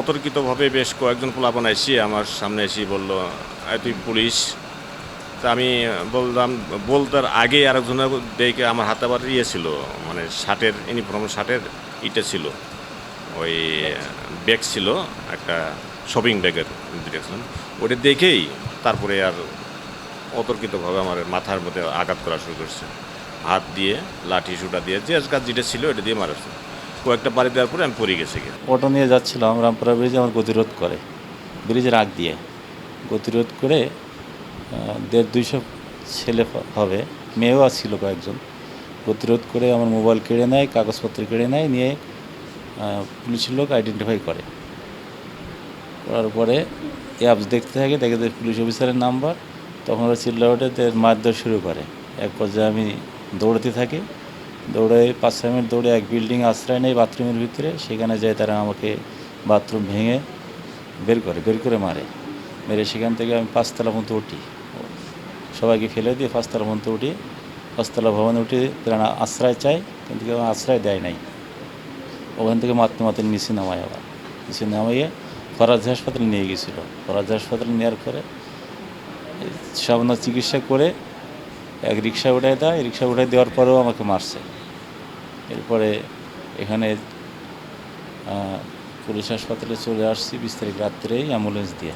অতর্কিতভাবে বেশ কয়েকজন পোলাপান এসে আমার সামনে এসে বলল, তুই পুলিশ?" তা আমি বললাম, বলতার আগে আরেকজনের দেখে আমার হাতে আবার ইয়ে ছিল, মানে শার্টের ইউনিফর্ম শার্টের ইটা ছিল, ওই ব্যাগ ছিল, একটা শপিং ব্যাগের দেখছিলাম। ওটা দেখেই তারপরে আর অতর্কিতভাবে আমার মাথার মধ্যে আঘাত করা শুরু করছে, হাত দিয়ে লাঠি সুটা দিয়ে যে কাজ যেটা ছিল এটা দিয়ে মারাছে। কয়েকটা বাড়ি দেওয়ার পরে আমি পড়ে গেছি গিয়ে। অটো নিয়ে যাচ্ছিলাম রামপুরা ব্রিজে, আমার গতিরোধ করে ব্রিজের আগ দিয়ে গতিরোধ করে 150-200 ছেলে হবে, মেয়েও ছিল কয়েকজন, গতিরোধ করে আমার মোবাইল কেড়ে নেয়, কাগজপত্র কেড়ে নেয়, নিয়ে পুলিশের লোক আইডেন্টিফাই করে। করার পরে অ্যাপস দেখতে থাকে, দেখে যে পুলিশ অফিসারের নাম্বার, তখন ওরা চিল্লা ওঠে, মারধর শুরু করে। এক পর্যায়ে আমি দৌড়াতে থাকি, দৌড়ে 5-6 মিনিট দৌড়ে এক বিল্ডিং আশ্রয় নেই বাথরুমের ভিতরে, সেখানে যায় তারা আমাকে বাথরুম ভেঙে বের করে মারে। মেরে সেখান থেকে আমি 5তলা পর্যন্ত উঠি, সবাইকে ফেলে দিয়ে 5তলা পর্যন্ত উঠি, 5তলা ভবনে উঠে তারা আশ্রয় চাই, কিন্তু কেউ আশ্রয় দেয় নাই। ওখান থেকে মারতে নিচে নামায়, আবার নিচে নামাইয়ে ফরাজি হাসপাতালে নিয়ে গেছিলো। ফরাজি হাসপাতালে নেওয়ার পরে সামান্য চিকিৎসা করে এক রিক্সা উঠায় দেয়, রিক্সা উঠাই দেওয়ার পরেও আমাকে মারছে। এরপরে এখানে পুলিশ হাসপাতালে চলে আসছি 20 তারিখ রাত্রেই অ্যাম্বুলেন্স দিয়ে।